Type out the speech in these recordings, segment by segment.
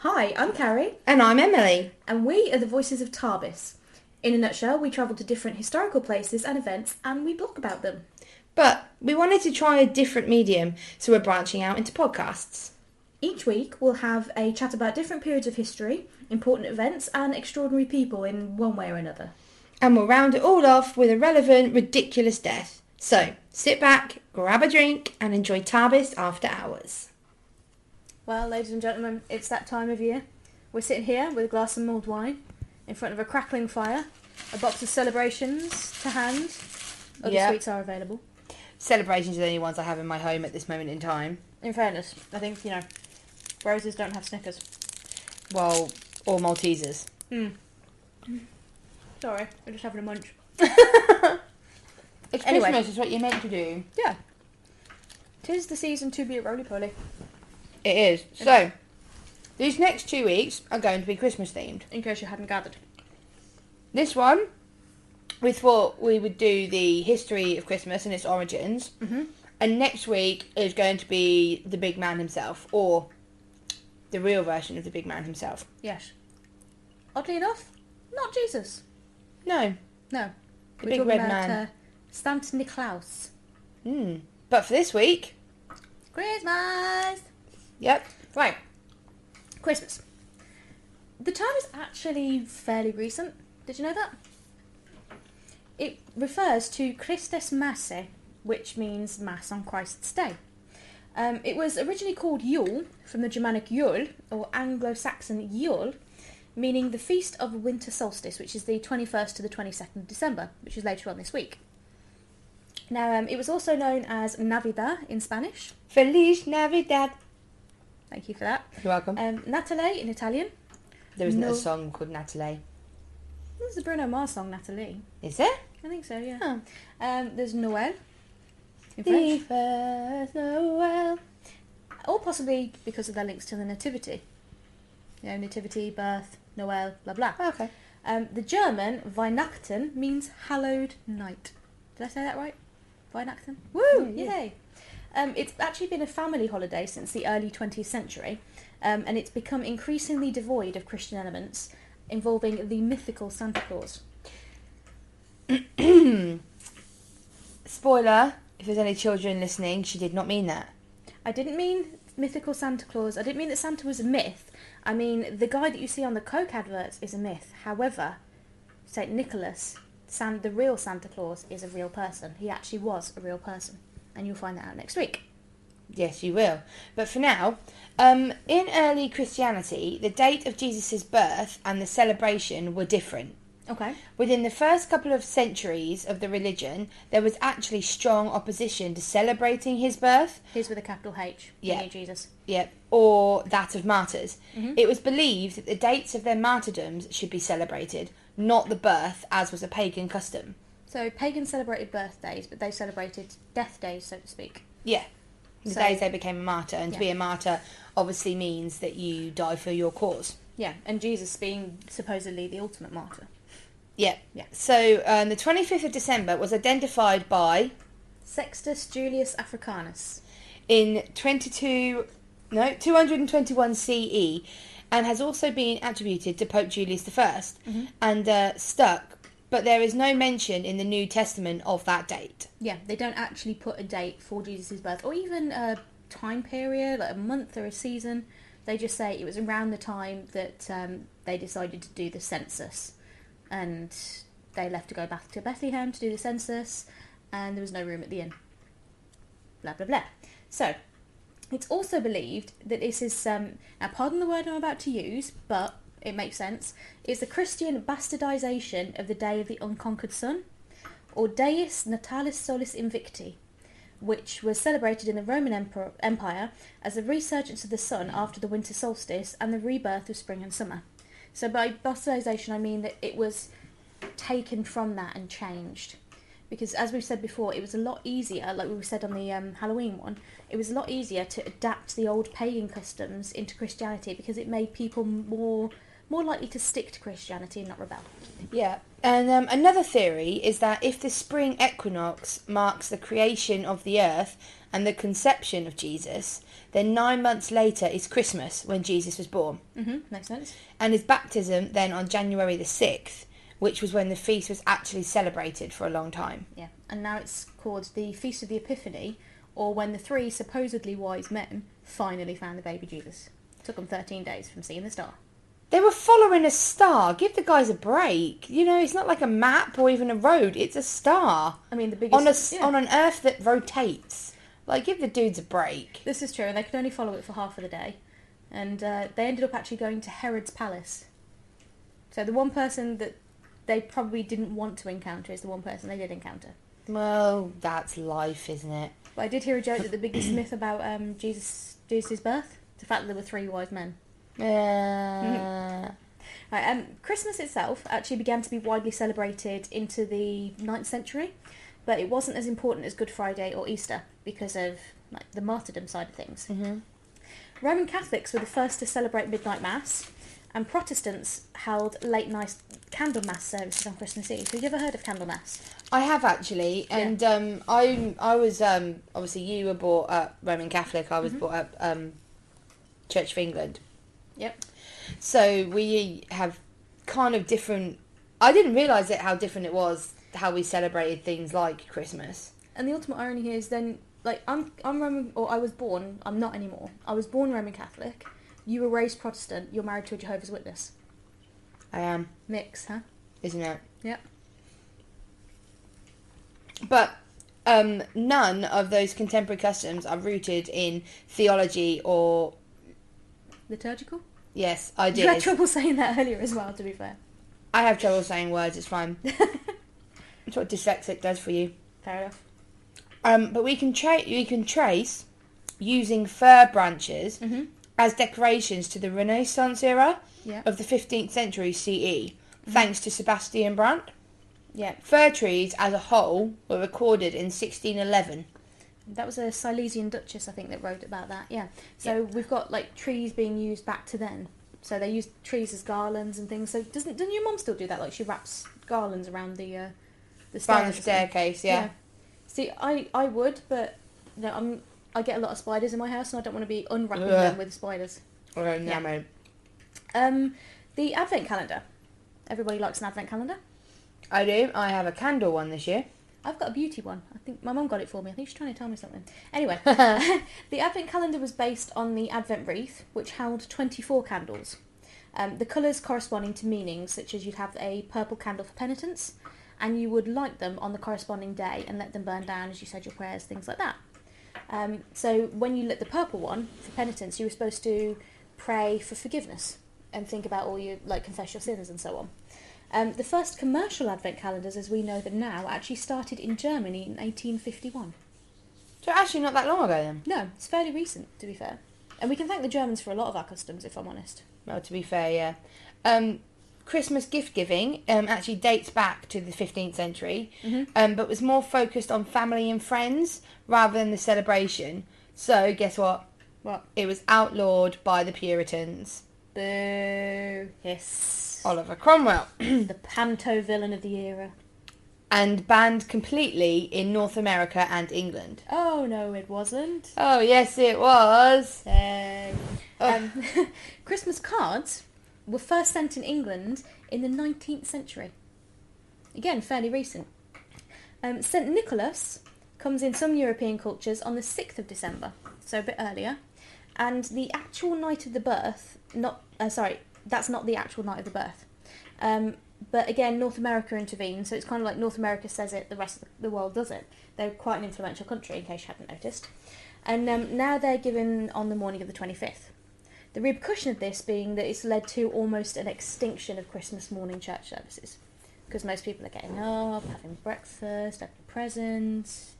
Hi, I'm Carrie. And I'm Emily. And we are the voices of Tarbis. In a nutshell, we travel to different historical places and events and we blog about them. But we wanted to try a different medium, so we're branching out into podcasts. Each week, we'll have a chat about different periods of history, important events, and extraordinary people in one way or another. And we'll round it all off with a relevant, ridiculous death. So, sit back, grab a drink, and enjoy Tarbis after hours. Well, ladies and gentlemen, it's that time of year. We're sitting here with a glass of mulled wine, in front of a crackling fire, a box of celebrations to hand. Other sweets are available. Celebrations are the only ones I have in my home at this moment in time. In fairness, I think, roses don't have Snickers. Well, or Maltesers. Sorry, we're just having a munch. It's Anyway. Christmas, it's what you're meant to do. Yeah. 'Tis the season to be a roly-poly. It is. So, these next 2 weeks are going to be Christmas themed. In case you hadn't gathered. This one, we thought we would do the history of Christmas and its origins. Mm-hmm. And next week is going to be the big man himself, or the real version of the big man himself. Yes. Oddly enough, not Jesus. No, No. the We're big talking red about, man. Saint Niklaus. But for this week, Christmas! yep, Right. Christmas. The term is actually fairly recent. Did you know that? It refers to Christus Masse, which means Mass on Christ's Day. It was originally called Yule, from the Germanic Yule, or Anglo-Saxon Yule, meaning the feast of winter solstice, which is the 21st to the 22nd of December, which is later on this week. Now, it was also known as Navidad in Spanish. Feliz Navidad. Thank you for that. You're welcome. Natale in Italian. There isn't no. a song called Natalie. There's a Bruno Mars song, Natalie. Is there? I think so, yeah. Oh. There's Noël in The French. first Noel. Or possibly because of their links to the Nativity. Nativity, birth, Noël, blah blah. Okay. The German Weihnachten means hallowed night. Did I say that right? Weihnachten? Woo! Yeah. Yay! It's actually been a family holiday since the early 20th century, and it's become increasingly devoid of Christian elements, involving the mythical Santa Claus. Spoiler, if there's any children listening, she did not mean that. I didn't mean mythical Santa Claus. I didn't mean that Santa was a myth. I mean, the guy that you see on the Coke adverts is a myth. However, St. Nicholas, the real Santa Claus, is a real person. He actually was a real person. And you'll find that out next week. Yes, you will. But for now, in early Christianity, the date of Jesus' birth and the celebration were different. Okay. Within the first couple of centuries of the religion, there was actually strong opposition to celebrating his birth. His with a capital H. Yeah. meaning Jesus. Yep, or that of martyrs. Mm-hmm. It was believed that the dates of their martyrdoms should be celebrated, not the birth, as was a pagan custom. So pagans celebrated birthdays, but they celebrated death days, so to speak. Yeah, the So- days they became a martyr, and to be Yeah. a martyr obviously means that you die for your cause. Yeah, and Jesus being supposedly the ultimate martyr. Yeah. Yeah. So the 25th of December was identified by, Sextus Julius Africanus. in 221 CE, and has also been attributed to Pope Julius I, and stuck, but there is no mention in the New Testament of that date. Yeah, they don't actually put a date for Jesus' birth, or even a time period, like a month or a season. They just say it was around the time that they decided to do the census. And they left to go back to Bethlehem to do the census, and there was no room at the inn. Blah, blah, blah. So, it's also believed that this is, now pardon the word I'm about to use, but it makes sense, is the Christian bastardisation of the Day of the Unconquered Sun, or Deus Natalis Solis Invicti, which was celebrated in the Roman Empire as the resurgence of the sun after the winter solstice and the rebirth of spring and summer. So by bastardisation I mean that it was taken from that and changed. Because as we've said before, it was a lot easier, like we said on the Halloween one, it was a lot easier to adapt the old pagan customs into Christianity because it made people more more likely to stick to Christianity and not rebel. Yeah. And another theory is that if the spring equinox marks the creation of the earth and the conception of Jesus, then 9 months later is Christmas, when Jesus was born. Makes sense. And his baptism then on January the 6th, which was when the feast was actually celebrated for a long time. Yeah, and now it's called the Feast of the Epiphany, or when the 3 supposedly wise men finally found the baby Jesus. It took them 13 days from seeing the star. They were following a star. Give the guys a break. You know, it's not like a map or even a road. It's a star. I mean, the biggest... On an earth that rotates. Like, give the dudes a break. This is true, and they could only follow it for half of the day. And they ended up actually going to Herod's palace. So the one person that they probably didn't want to encounter is the one person they did encounter. Well, that's life, isn't it? But I did hear a joke that the biggest myth about Jesus' birth, the fact that there were 3 wise men. Right, Christmas itself actually began to be widely celebrated into the 9th century, but it wasn't as important as Good Friday or Easter because of like the martyrdom side of things. Roman Catholics were the first to celebrate midnight mass, and Protestants held late night candle mass services on Christmas Eve. Have you ever heard of candle mass? I have actually, and I was obviously you were brought up Roman Catholic. I was brought up Church of England. Yep. So we have kind of different. I didn't realise it how different it was how we celebrated things like Christmas. And the ultimate irony here is then, like, I'm Roman, or I was born. I'm not anymore. I was born Roman Catholic. You were raised Protestant. You're married to a Jehovah's Witness. I am. Mix, huh? Isn't it? Yep. But none of those contemporary customs are rooted in theology or... Liturgical? Yes, I did. You had trouble saying that earlier as well, to be fair. I have trouble saying words, it's fine. That's what dyslexic does for you. Fair enough. But we can trace using fir branches as decorations to the Renaissance era of the 15th century CE, thanks to Sebastian Brandt. Yeah. Fir trees as a whole were recorded in 1611. That was a Silesian duchess, I think, that wrote about that. Yeah. So we've got like trees being used back to then. So they used trees as garlands and things. So doesn't your mum still do that? Like she wraps garlands around the staircase. Yeah. See, I would, but no, I get a lot of spiders in my house, and I don't want to be unwrapping them with spiders. Yeah. The advent calendar. Everybody likes an advent calendar. I do. I have a candle one this year. I've got a beauty one. I think my mum got it for me. I think she's trying to tell me something. Anyway, the advent calendar was based on the advent wreath, which held 24 candles. The colours corresponding to meanings, such as you'd have a purple candle for penitence, and you would light them on the corresponding day and let them burn down as you said your prayers, things like that. So when you lit the purple one for penitence, you were supposed to pray for forgiveness and think about all your, like, confess your sins and so on. The first commercial advent calendars, as we know them now, actually started in Germany in 1851. So actually not that long ago then? No, it's fairly recent, to be fair. And we can thank the Germans for a lot of our customs, if I'm honest. Well, to be fair, yeah. Christmas gift-giving actually dates back to the 15th century, but was more focused on family and friends rather than the celebration. So, guess what? What? It was outlawed by the Puritans. Boo. Yes. Oliver Cromwell. The panto villain of the era. And banned completely in North America and England. Oh, no, it wasn't. Oh, yes, it was. Christmas cards were first sent in England in the 19th century. Again, fairly recent. St. Nicholas comes in some European cultures on the 6th of December, so a bit earlier. And the actual night of the birth, that's not the actual night of the birth. But again, North America intervenes, so it's kind of like North America says it, the rest of the world does it. They're quite an influential country, in case you hadn't noticed. And now they're given on the morning of the 25th. The repercussion of this being that it's led to almost an extinction of Christmas morning church services. Because most people are getting up, having breakfast, having presents,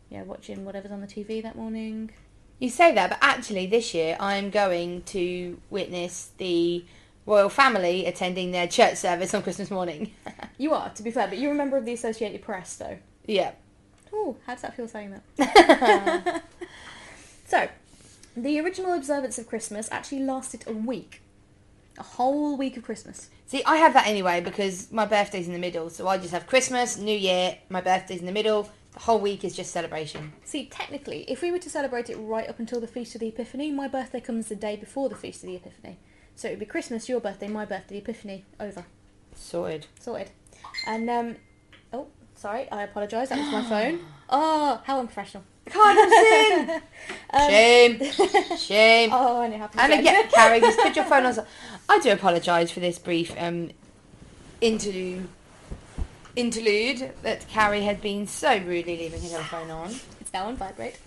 watching whatever's on the TV that morning. You say that, but actually this year I'm going to witness the royal family attending their church service on Christmas morning. You are, to be fair, but you're a member of the Associated Press, though. Yeah. Ooh, how does that feel saying that? So, the original observance of Christmas actually lasted a week. A whole week of Christmas. See, I have that anyway because my birthday's in the middle, so I just have Christmas, New Year, my birthday's in the middle. The whole week is just celebration. See, technically, if we were to celebrate it right up until the Feast of the Epiphany, my birthday comes the day before the Feast of the Epiphany. So it would be Christmas, your birthday, my birthday, Epiphany, over. Sorted. And, oh, sorry, I apologise, that was my phone. Oh, how unprofessional. Can't sin! Shame. Oh, and it happened And again. again, Carrie, just put your phone on. I do apologise for this brief interlude that Carrie had been so rudely leaving her telephone on. It's now on vibrate.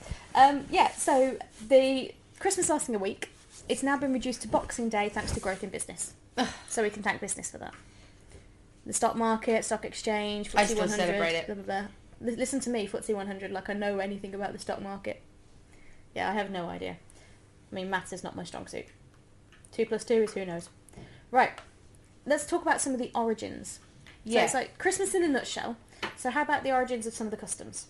So the Christmas lasting a week, it's now been reduced to Boxing Day thanks to growth in business. So we can thank business for that. The stock market, stock exchange, FTSE I still 100, celebrate it. blah, blah, blah. Listen to me, FTSE 100, like I know anything about the stock market. Yeah, I have no idea. I mean, maths is not my strong suit. 2 plus 2 is who knows. Right, let's talk about some of the origins. So it's like Christmas in a nutshell. So how about the origins of some of the customs?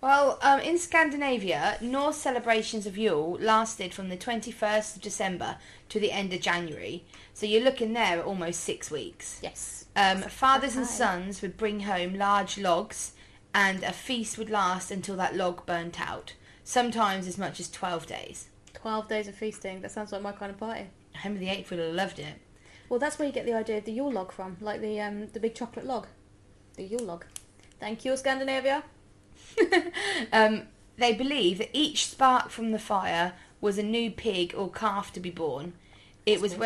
Well, in Scandinavia, Norse celebrations of Yule lasted from the 21st of December to the end of January. So you're looking there at almost 6 weeks. Yes. Fathers and sons would bring home large logs, and a feast would last until that log burnt out. Sometimes as much as 12 days. 12 days of feasting. That sounds like my kind of party. Henry VIII would have loved it. Well, that's where you get the idea of the Yule log from, like the big chocolate log. The Yule log. Thank you, Scandinavia. They believe that each spark from the fire was a new pig or calf to be born. It was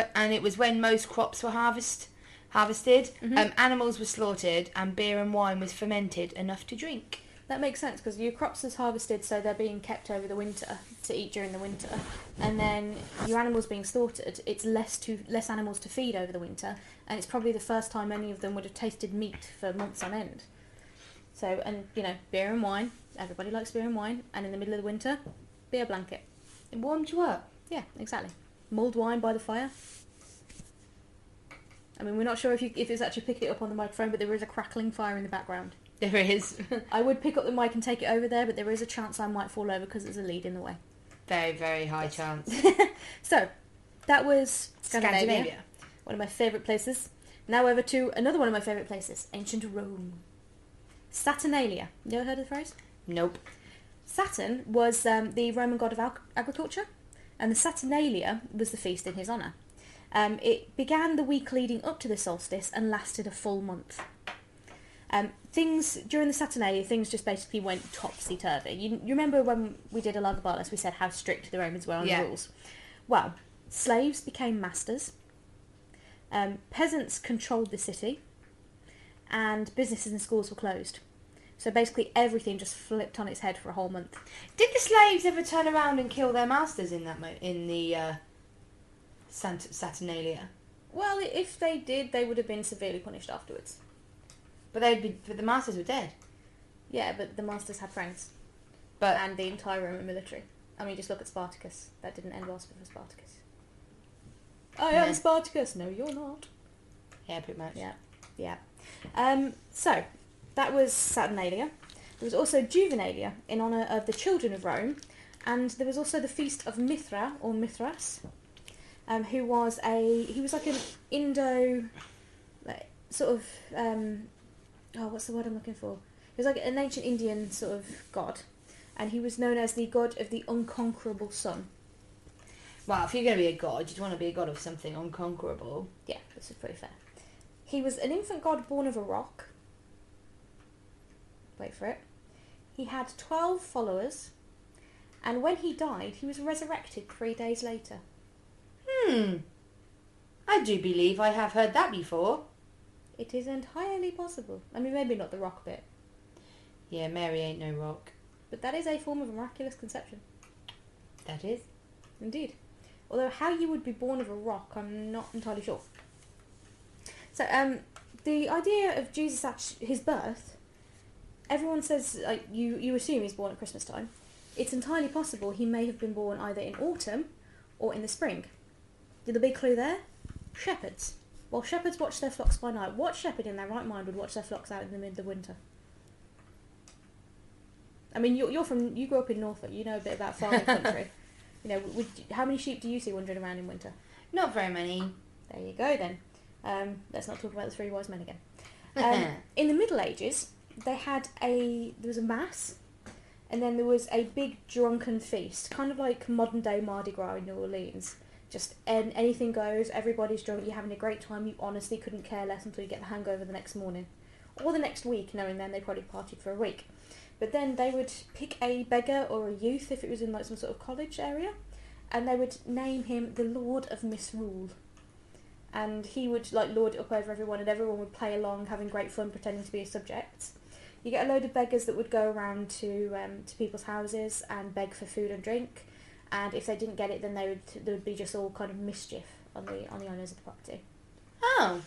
when most crops were harvested. Mm-hmm. Animals were slaughtered, and beer and wine was fermented enough to drink. That makes sense because your crops is harvested, so they're being kept over the winter to eat during the winter, and then your animals being slaughtered. It's less animals to feed over the winter, and it's probably the first time any of them would have tasted meat for months on end. So, and beer and wine. Everybody likes beer and wine, and in the middle of the winter, beer blanket. It warmed you up. Yeah, exactly. Mulled wine by the fire. I mean, we're not sure if it's actually picking it up on the microphone, but there is a crackling fire in the background. There is. I would pick up the mic and take it over there, but there is a chance I might fall over because there's a lead in the way. Very, very high chance. So, that was Scandinavia. One of my favourite places. Now over to another one of my favourite places, ancient Rome. Saturnalia. You ever heard of the phrase? Nope. Saturn was the Roman god of agriculture, and the Saturnalia was the feast in his honour. It began the week leading up to the solstice and lasted a full month. During the Saturnalia, things just basically went topsy-turvy. You remember when we did Elagabalus, we said how strict the Romans were on the rules? Well, slaves became masters, peasants controlled the city, and businesses and schools were closed. So basically everything just flipped on its head for a whole month. Did the slaves ever turn around and kill their masters in the Saturnalia? Well, if they did, they would have been severely punished afterwards. But the masters were dead. Yeah, but the masters had friends. But and the entire Roman military. I mean, just look at Spartacus. That didn't end well for Spartacus. I am Spartacus. No, you're not. Yeah, pretty much. Yeah. So, that was Saturnalia. There was also Juvenalia, in honour of the children of Rome. And there was also the feast of Mithra, or Mithras, who was like an Indo... sort of... what's the word I'm looking for? He was like an ancient Indian sort of god. And he was known as the god of the unconquerable sun. Well, if you're going to be a god, you'd want to be a god of something unconquerable. Yeah, this is pretty fair. He was an infant god born of a rock. Wait for it. He had 12 followers, and when he died, he was resurrected 3 days later. I do believe I have heard that before. It is entirely possible. I mean, maybe not the rock bit. Yeah, Mary ain't no rock. But that is a form of miraculous conception. That is. Indeed. Although how you would be born of a rock, I'm not entirely sure. So, the idea of Jesus at his birth, everyone says, you assume he's born at Christmas time. It's entirely possible he may have been born either in autumn or in the spring. The big clue there? Shepherds. Well, shepherds watch their flocks by night. What shepherd in their right mind would watch their flocks out in the middle of winter? I mean, you grew up in Norfolk. You know a bit about farming country. How many sheep do you see wandering around in winter? Not very many. There you go then. Let's not talk about the three wise men again. In the Middle Ages, there was a mass, and then there was a big drunken feast, kind of like modern day Mardi Gras in New Orleans. Just anything goes, everybody's drunk, you're having a great time, you honestly couldn't care less until you get the hangover the next morning. Or the next week, knowing then they probably partied for a week. But then they would pick a beggar or a youth, if it was in like some sort of college area, and they would name him the Lord of Misrule. And he would like lord it up over everyone, and everyone would play along, having great fun, pretending to be a subject. You get a load of beggars that would go around to people's houses and beg for food and drink. And if they didn't get it, then there would be just all kind of mischief on the owners of the property. Oh.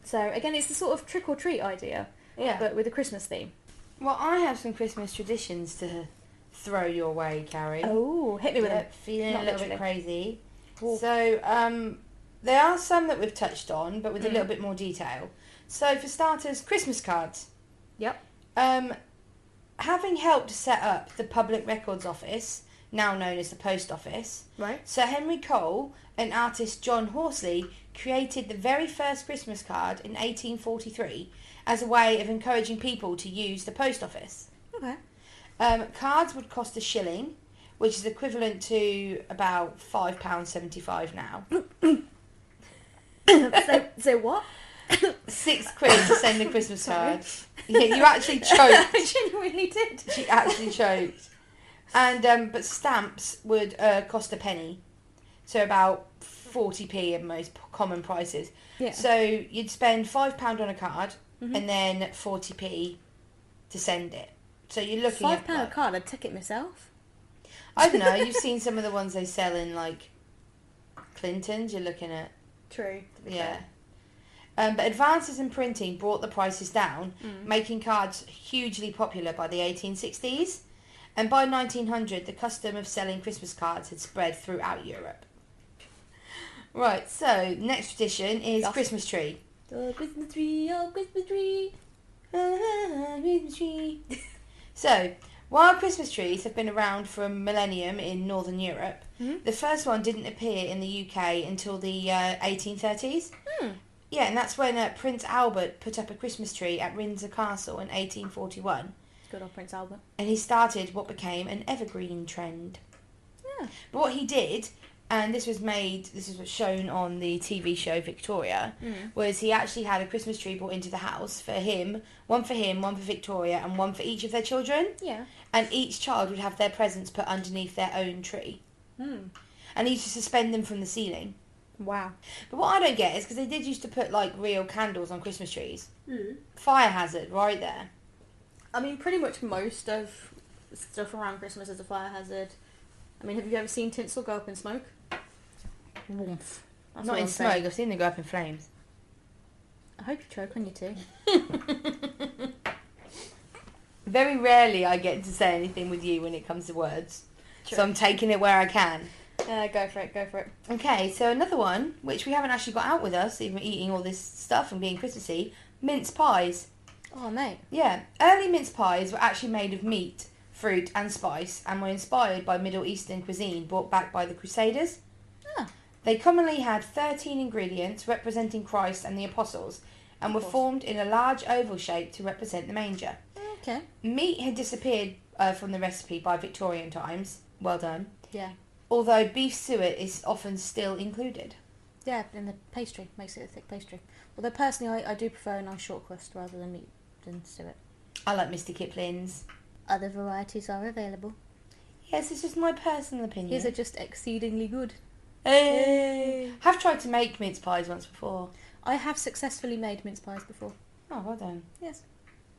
So again, it's the sort of trick or treat idea, but with a Christmas theme. Well, I have some Christmas traditions to throw your way, Carrie. Oh, hit me with it. Feeling Not a little bit literally. crazy. Ooh. So, there are some that we've touched on, but with a little bit more detail. So, for starters, Christmas cards. Yep. Having helped set up the Public Records Office, now known as the Post Office, Right. Sir Henry Cole and artist John Horsley created the very first Christmas card in 1843 as a way of encouraging people to use the post office. Okay. Cards would cost £1, which is equivalent to about £5.75 now. So what? £6 to send a Christmas Sorry. card. Yeah, you actually choked. I genuinely did. She actually choked. And but stamps would cost a penny, so about 40p at most common prices. Yeah. So you'd spend £5 on a card and then 40p to send it. So you're looking at £5 a card. I'd take it myself. I don't know. You've seen some of the ones they sell in like Clinton's. You're looking at True. yeah. But advances in printing brought the prices down, making cards hugely popular by the 1860s. And by 1900, the custom of selling Christmas cards had spread throughout Europe. Right, so next tradition is Yes. Christmas tree. Oh, Christmas tree, oh, Christmas tree. Christmas tree. So, while Christmas trees have been around for a millennium in Northern Europe, the first one didn't appear in the UK until the 1830s. Yeah, and that's when Prince Albert put up a Christmas tree at Windsor Castle in 1841. Good old Prince Albert. And he started what became an evergreen trend. Yeah. But what he did, and this was shown on the TV show Victoria, was he actually had a Christmas tree brought into the house for him, one for Victoria, and one for each of their children. Yeah. And each child would have their presents put underneath their own tree. And he used to suspend them from the ceiling. Wow. But what I don't get is, because they did used to put like real candles on Christmas trees. Fire hazard right there. I mean, pretty much most of stuff around Christmas is a fire hazard. I mean, have you ever seen tinsel go up in smoke? Warmth. That's Not all in I'm smoke, saying. I've seen them go up in flames. I hope you choke on your tea. Very rarely I get to say anything with you when it comes to words. True. So I'm taking it where I can. Go for it. Okay, so another one, which we haven't actually got out with us, even eating all this stuff and being Christmassy, mince pies. Oh, mate. Yeah, early mince pies were actually made of meat, fruit and spice and were inspired by Middle Eastern cuisine brought back by the Crusaders. Ah. They commonly had 13 ingredients representing Christ and the apostles and were formed in a large oval shape to represent the manger. Okay. Meat had disappeared from the recipe by Victorian times. Well done. Yeah. Although beef suet is often still included. Yeah, and the pastry makes it a thick pastry. Although personally, I do prefer a nice short crust rather than meat than suet. I like Mr. Kipling's. Other varieties are available. Yes, it's just my personal opinion. These are just exceedingly good. Hey. Have tried to make mince pies once before. I have successfully made mince pies before. Oh, well done. Yes.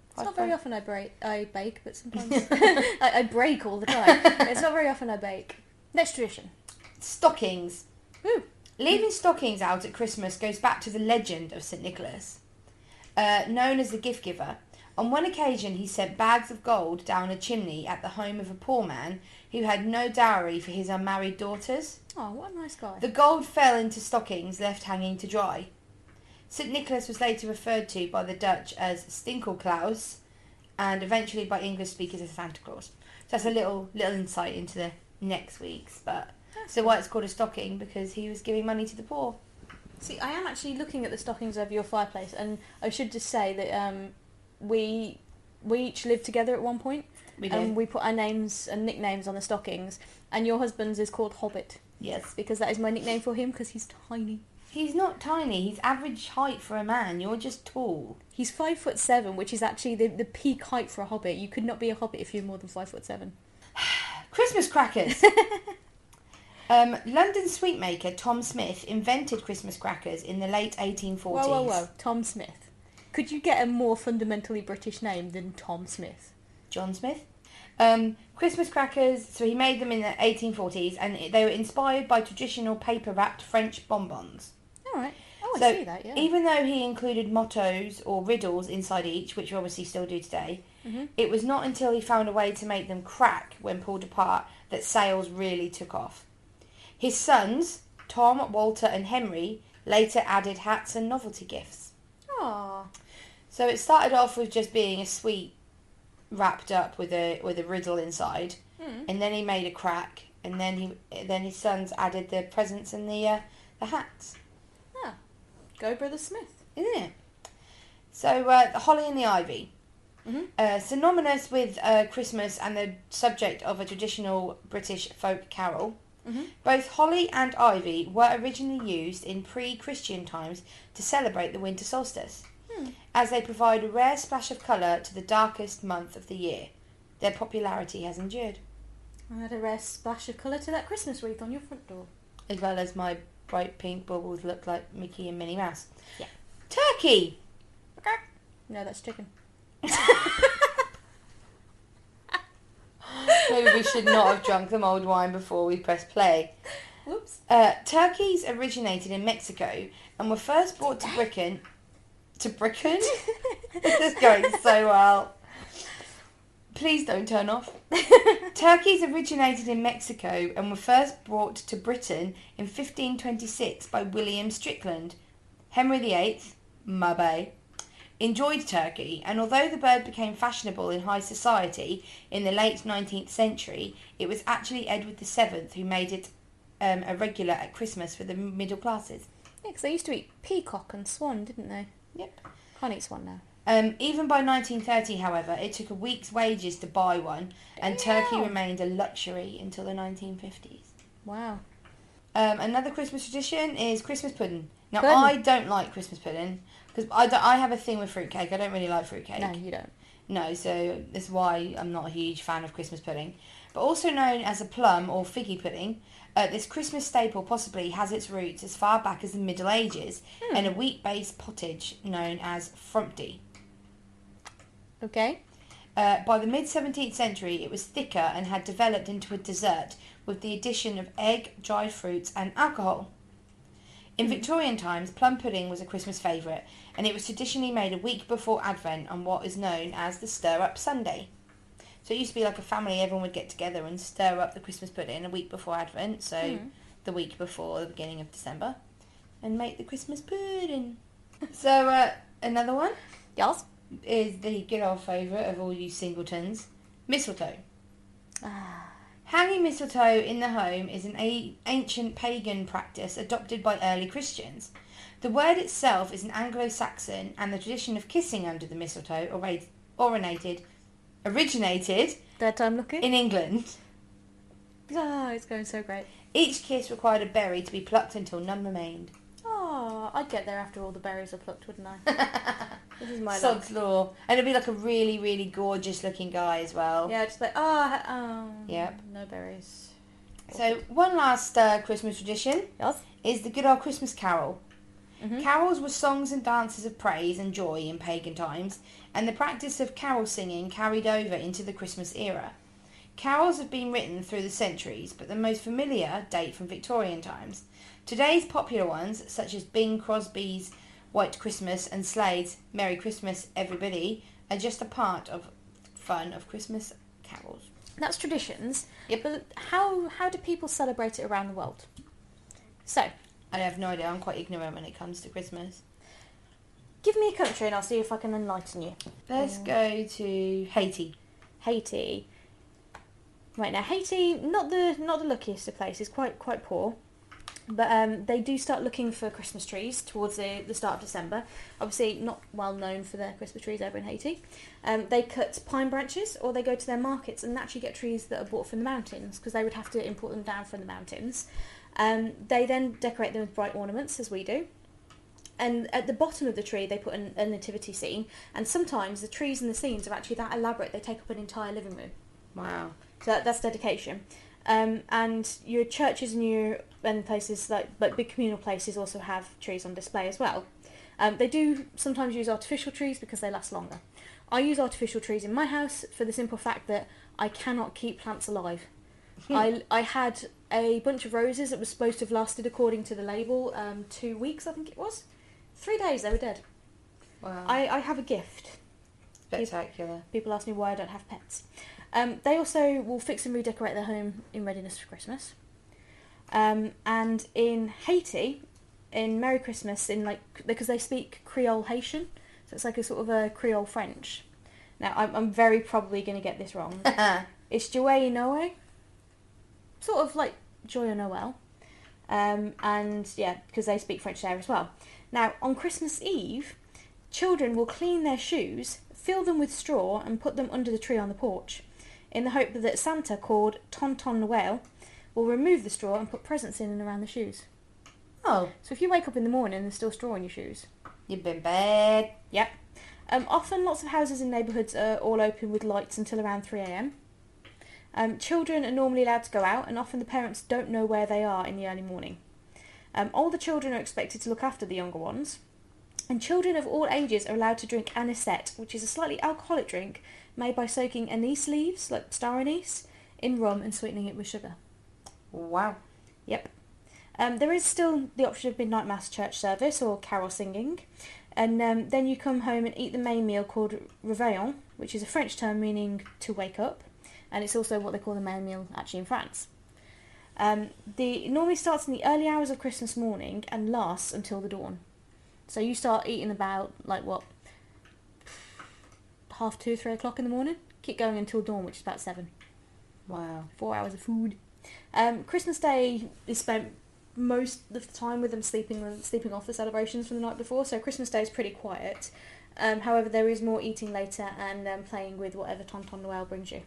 It's High not very five. often I bake, but sometimes I break all the time. It's not very often I bake. Next tradition. Stockings. Woo. Leaving stockings out at Christmas goes back to the legend of St. Nicholas. Known as the gift giver. On one occasion, he sent bags of gold down a chimney at the home of a poor man who had no dowry for his unmarried daughters. Oh, what a nice guy. The gold fell into stockings left hanging to dry. St. Nicholas was later referred to by the Dutch as Stinkelklaus and eventually by English speakers as Santa Claus. So that's a little insight into the next week's. But so why it's called a stocking? Because he was giving money to the poor. See, I am actually looking at the stockings over your fireplace, and I should just say that we each lived together at one point. We did. And we put our names and nicknames on the stockings, and your husband's is called Hobbit. Yes. Because that is my nickname for him, because he's tiny. He's not tiny. He's average height for a man. You're just tall. He's 5'7", which is actually the peak height for a hobbit. You could not be a hobbit if you're more than 5'7". Christmas crackers. London sweetmaker Tom Smith invented Christmas crackers in the late 1840s. Whoa. Tom Smith. Could you get a more fundamentally British name than Tom Smith? John Smith. Christmas crackers, so he made them in the 1840s, and they were inspired by traditional paper-wrapped French bonbons. All right. Oh, I So see that, yeah. even though he included mottos or riddles inside each, which we obviously still do today, it was not until he found a way to make them crack when pulled apart that sales really took off. His sons, Tom, Walter and Henry, later added hats and novelty gifts. Aww. So it started off with just being a sweet wrapped up with a riddle inside, and then he made a crack, and then his sons added the presents and the hats. Ah, go Brother Smith. Isn't it? So the holly and the ivy. Synonymous with Christmas and the subject of a traditional British folk carol, both holly and ivy were originally used in pre-Christian times to celebrate the winter solstice, as they provide a rare splash of colour to the darkest month of the year. Their popularity has endured. I had a rare splash of colour to that Christmas wreath on your front door. As well as my bright pink bubbles look like Mickey and Minnie Mouse. Yeah. Turkey! No, that's chicken. Maybe we should not have drunk the mulled wine before we press play. Whoops. Turkeys originated in Mexico and were first brought to Britain. To Britain? This is going so well. Please don't turn off. Turkeys originated in Mexico and were first brought to Britain in 1526 by William Strickland. Henry VIII, Mabey, enjoyed turkey, and although the bird became fashionable in high society in the late 19th century, it was actually Edward VII who made it a regular at Christmas for the middle classes. Yeah, because they used to eat peacock and swan, didn't they? Yep. Can't eat swan now. Even by 1930, however, it took a week's wages to buy one, and turkey remained a luxury until the 1950s. Wow. Another Christmas tradition is Christmas pudding. Now, Pudding. I don't like Christmas pudding, because I have a thing with fruitcake. I don't really like fruitcake. No, you don't. No, so that's why I'm not a huge fan of Christmas pudding. But also known as a plum or figgy pudding, this Christmas staple possibly has its roots as far back as the Middle Ages in a wheat-based pottage known as frumpty. Okay. By the mid-17th century, it was thicker and had developed into a dessert with the addition of egg, dried fruits and alcohol. In Victorian times, plum pudding was a Christmas favourite, and it was traditionally made a week before Advent on what is known as the Stir-Up Sunday. So it used to be like a family, everyone would get together and stir up the Christmas pudding a week before Advent, so the week before the beginning of December, and make the Christmas pudding. So another one Yes? is the good old favourite of all you singletons, mistletoe. Ah. Hanging mistletoe in the home is an ancient pagan practice adopted by early Christians. The word itself is an Anglo-Saxon, and the tradition of kissing under the mistletoe originated Third time looking? in England. Oh, it's going so great. Each kiss required a berry to be plucked until none remained. Oh, I'd get there after all the berries are plucked, wouldn't I? This is my life. Sod's law. And it'd be like a really, really gorgeous looking guy as well. Yeah, just like, Yep. no berries. So one last Christmas tradition Yes? is the good old Christmas carol. Mm-hmm. Carols were songs and dances of praise and joy in pagan times, and the practice of carol singing carried over into the Christmas era. Carols have been written through the centuries, but the most familiar date from Victorian times. Today's popular ones, such as Bing Crosby's White Christmas and Slade's Merry Christmas Everybody, are just a part of fun of Christmas carols. That's traditions. Yep. But how do people celebrate it around the world? So, I have no idea. I'm quite ignorant when it comes to Christmas. give me a country and I'll see if I can enlighten you. Let's go to Haiti. Haiti. Right, now Haiti, not the luckiest of places, quite poor. But they do start looking for Christmas trees towards the start of December. Obviously, not well known for their Christmas trees over in Haiti. They cut pine branches, or they go to their markets and actually get trees that are bought from the mountains, because they would have to import them down from the mountains. They then decorate them with bright ornaments, as we do. And at the bottom of the tree, they put a nativity scene. And sometimes the trees and the scenes are actually that elaborate, they take up an entire living room. Wow. So that's dedication. And your churches and places like big communal places also have trees on display as well. They do sometimes use artificial trees because they last longer. I use artificial trees in my house for the simple fact that I cannot keep plants alive. I had a bunch of roses that was supposed to have lasted, according to the label, 2 weeks, I think it was. 3 days, they were dead. Wow. I have a gift. Spectacular. People ask me why I don't have pets. They also will fix and redecorate their home in readiness for Christmas. And in Haiti, in Merry Christmas, because they speak Creole Haitian, so it's like a sort of a Creole French. Now, I'm very probably going to get this wrong. It's Joyeux Noël, sort of like Joyeux Noël. And yeah, because they speak French there as well. Now, on Christmas Eve, children will clean their shoes, fill them with straw, and put them under the tree on the porch, in the hope that Santa, called Tonton Noël, will remove the straw and put presents in and around the shoes. Oh. So if you wake up in the morning and there's still straw in your shoes... You've been bad. Yep. Often lots of houses in neighbourhoods are all open with lights until around 3 a.m. Children are normally allowed to go out, and often the parents don't know where they are in the early morning. Older children are expected to look after the younger ones. And children of all ages are allowed to drink anisette, which is a slightly alcoholic drink made by soaking anise leaves, like star anise, in rum and sweetening it with sugar. Wow. Yep. There is still the option of midnight mass church service or carol singing. And then you come home and eat the main meal called réveillon, which is a French term meaning to wake up. And it's also what they call the main meal actually in France. It normally starts in the early hours of Christmas morning and lasts until the dawn. So you start eating about, 2:30, 3 o'clock in the morning. Keep going until dawn, which is about 7. Wow. 4 hours of food. Christmas Day is spent most of the time with them sleeping off the celebrations from the night before, so Christmas Day is pretty quiet. However, there is more eating later and playing with whatever Tonton Noël brings you.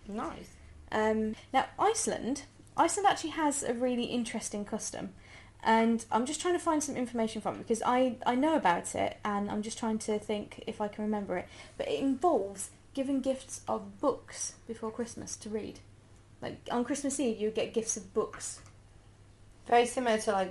Nice. Now, Iceland actually has a really interesting custom. And I'm just trying to find some information from it, because I know about it, and I'm just trying to think if I can remember it. But it involves giving gifts of books before Christmas to read. Like, on Christmas Eve, you get gifts of books. Very similar to,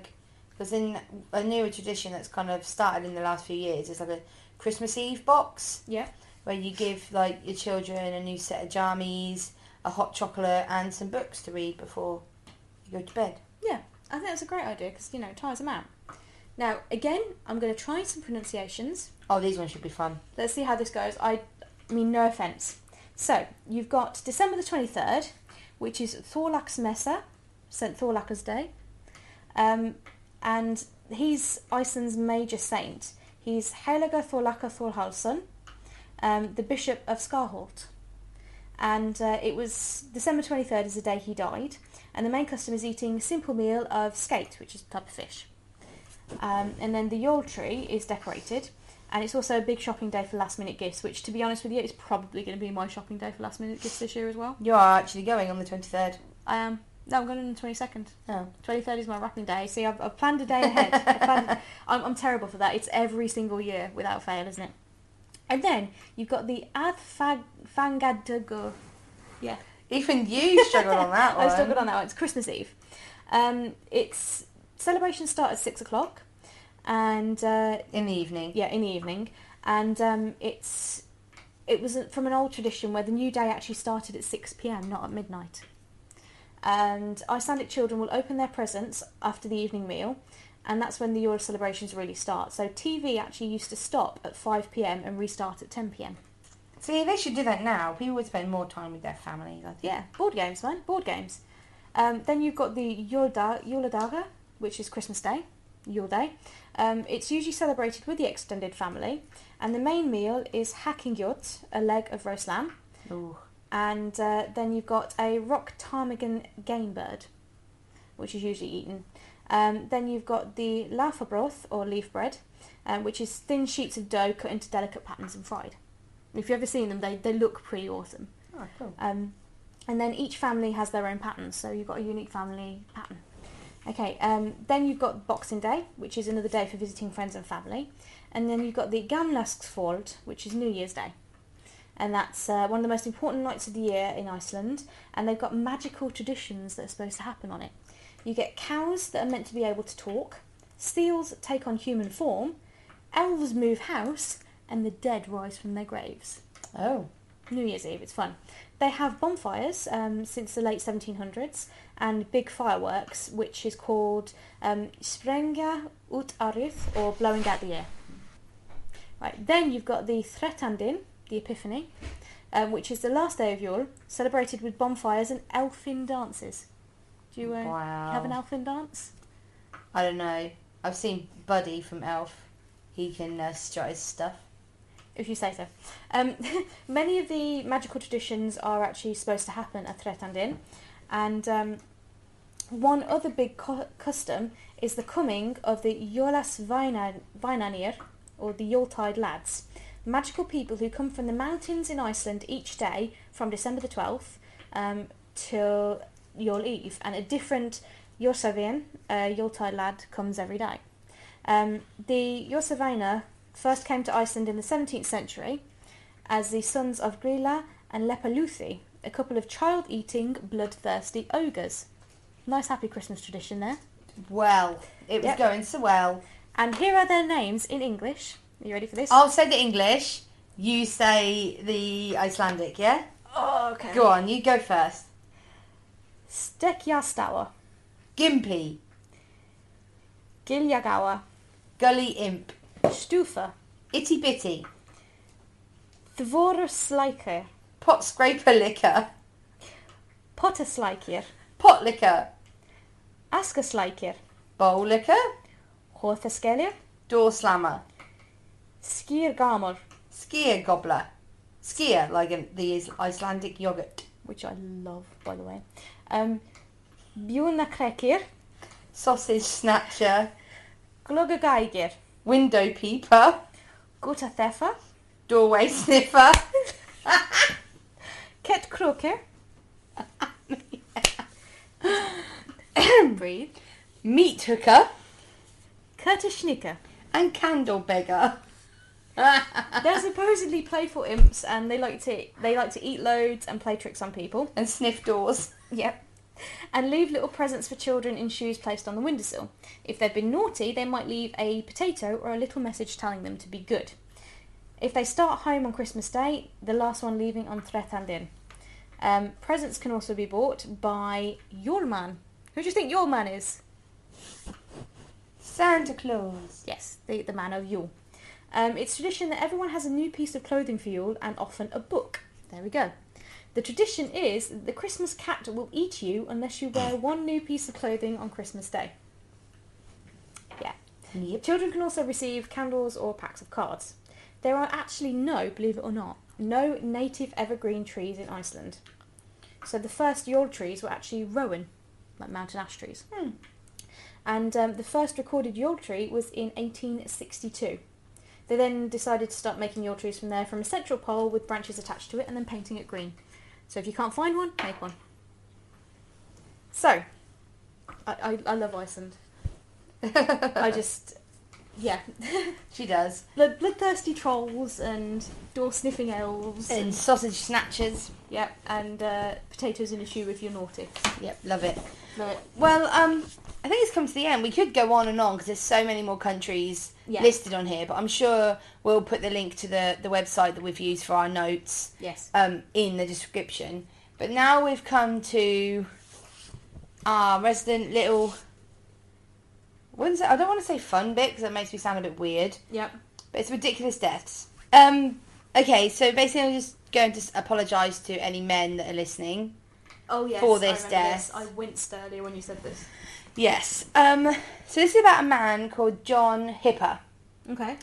because in a newer tradition that's kind of started in the last few years, it's like a Christmas Eve box. Yeah. Where you give, your children a new set of jammies, a hot chocolate, and some books to read before you go to bed. Yeah. I think that's a great idea because, it tires them out. Now, again, I'm going to try some pronunciations. Oh, these ones should be fun. Let's see how this goes. I mean, no offence. So, you've got December the 23rd, which is Thorlaksmessa, St. Thorlaka's Day. And he's Iceland's major saint. He's Heilaga Thorlaka Thorhallsson, the Bishop of Skarholt. And it was December 23rd is the day he died. And the main custom is eating a simple meal of skate, which is a type of fish. And then the Yule tree is decorated. And it's also a big shopping day for last-minute gifts, which, to be honest with you, is probably going to be my shopping day for lastminute gifts this year as well. You are actually going on the 23rd. I am. No, I'm going on the 22nd. Oh. 23rd is my wrapping day. See, I've planned a day ahead. I'm terrible for that. It's every single year, without fail, isn't it? And then you've got the Aðfangadagor. Yeah. Even you struggled on that one. I struggled on that one. It's Christmas Eve. It's celebrations start at 6 o'clock, and in the evening. Yeah, in the evening, and it was from an old tradition where the new day actually started at 6 p.m, not at midnight. And Icelandic children will open their presents after the evening meal, and that's when the Yule celebrations really start. So TV actually used to stop at 5 p.m. and restart at 10 p.m. See, they should do that now. People would spend more time with their families, I think. Yeah, board games, man. Board games. Then you've got the Juledaga, which is Christmas Day, Yule Day. It's usually celebrated with the extended family. And the main meal is hakkingjot, a leg of roast lamb. Ooh. And then you've got a rock ptarmigan game bird, which is usually eaten. Then you've got the laufabröd, or leaf bread, which is thin sheets of dough cut into delicate patterns and fried. If you've ever seen them, they look pretty awesome. Oh, cool. And then each family has their own patterns, so you've got a unique family pattern. Okay, then you've got Boxing Day, which is another day for visiting friends and family. And then you've got the Gamlaskvöld, which is New Year's Day. And that's one of the most important nights of the year in Iceland. And they've got magical traditions that are supposed to happen on it. You get cows that are meant to be able to talk, seals take on human form, elves move house, and the dead rise from their graves. Oh. New Year's Eve, it's fun. They have bonfires since the late 1700s and big fireworks, which is called Sprengja út árið, or blowing out the year. Right, then you've got the Threttandinn, the Epiphany, which is the last day of Yule, celebrated with bonfires and elfin dances. Do you have an elfin dance? I don't know. I've seen Buddy from Elf. He can strut his stuff. If you say so. Many of the magical traditions are actually supposed to happen at Threttandinn, and one other big custom is the coming of the Jólasveinarnir, or the Yuletide lads, magical people who come from the mountains in Iceland each day from December the 12th till Yule Eve, and a different Jólasvein, Yuletide lad, comes every day. The Jólasveinar first came to Iceland in the 17th century as the sons of Grýla and Lepaluthi, a couple of child-eating, bloodthirsty ogres. Nice happy Christmas tradition there. Well, it was going so well. And here are their names in English. Are you ready for this? I'll say the English, you say the Icelandic, yeah? Oh, okay. Go on, you go first. Stekjastawa, Gimpy, Giljagawa, Gully Imp, Stufa, Itty Bitty, Þvorslækir, Pot Scraper Liquor, Pottaslækir, Pot Liquor, Askaslækir, Bowl Liquor, Hóðaskellir, Door Slammer, Skýrgamur, Skier Gobbler, Skier, like the Icelandic yogurt, which I love, by the way. Bjúnakrekir, Sausage Snatcher, Glugagægir, Window Peeper, Gutathefa, Doorway Sniffer, Kettkrókir, breathe, Meat Hooker, Kurtishnика. and Candle Beggar. They're supposedly playful imps, and they like to eat loads and play tricks on people. And sniff doors. Yep. And leave little presents for children in shoes placed on the windowsill. If they've been naughty, they might leave a potato or a little message telling them to be good. If they start home on Christmas Day, the last one leaving on Threttandinn. Presents can also be bought by Jólaman. Who do you think Jólaman is? Santa Claus. Yes, the man of Yule. It's tradition that everyone has a new piece of clothing for Yule, and often a book. There we go. The tradition is that the Christmas cat will eat you unless you wear one new piece of clothing on Christmas Day. Yeah. Yep. Children can also receive candles or packs of cards. There are actually believe it or not, no native evergreen trees in Iceland. So the first Yule trees were actually rowan, like mountain ash trees. And the first recorded Yule tree was in 1862. They then decided to start making Yule trees from there, from a central pole with branches attached to it, and then painting it green. So if you can't find one, make one. So, I love Iceland. Yeah. She does. Bloodthirsty trolls and door-sniffing elves. And sausage snatchers. Yep, and potatoes in a shoe if you're naughty. Yep, love it. Love it. Well, I think it's come to the end. We could go on and on because there's so many more countries listed on here, but I'm sure we'll put the link to the website that we've used for our notes in the description. But now we've come to our resident little... I don't want to say fun bit because that makes me sound a bit weird. Yep. But it's ridiculous deaths. Okay, so basically I'm just going to apologise to any men that are listening. Oh yes, for this death. This. I winced earlier when you said this. Yes. So this is about a man called John Hipper. Okay.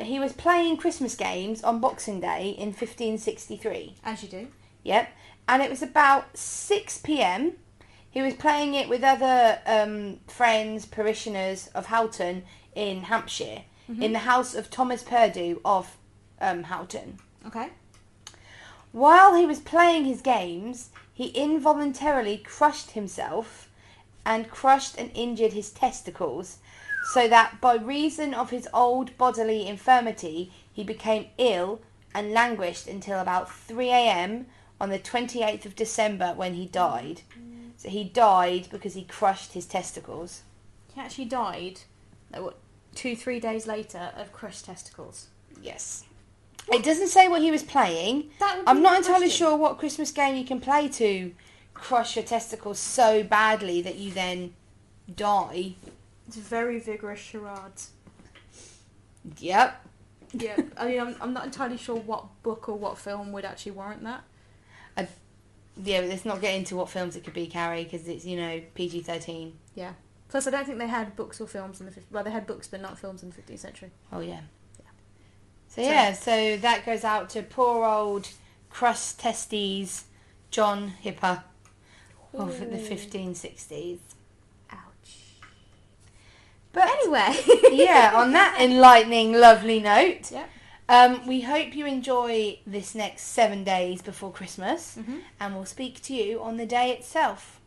He was playing Christmas games on Boxing Day in 1563. As you do. Yep. And it was about 6 p.m. He was playing it with other friends, parishioners of Houghton in Hampshire, in the house of Thomas Purdue of Houghton. Okay. While he was playing his games, he involuntarily crushed himself and crushed and injured his testicles, so that by reason of his old bodily infirmity, he became ill and languished until about 3 a.m. on the 28th of December when he died. So he died because he crushed his testicles. He actually died, 2-3 days later, of crushed testicles. Yes. It doesn't say what he was playing. I'm not entirely sure what Christmas game you can play to crush your testicles so badly that you then die. It's very vigorous charades. Yep. Yeah, I mean, I'm not entirely sure what book or what film would actually warrant that. Yeah, but let's not get into what films it could be, Carrie, because it's, PG-13. Yeah. Plus, I don't think they had books or films in the... Well, they had books, but not films in the 15th century. Oh, yeah. So that goes out to poor old crust testes John Hipper of the 1560s. Ouch. But anyway. Yeah, on that enlightening, lovely note, Yeah. we hope you enjoy this next 7 days before Christmas, and we'll speak to you on the day itself.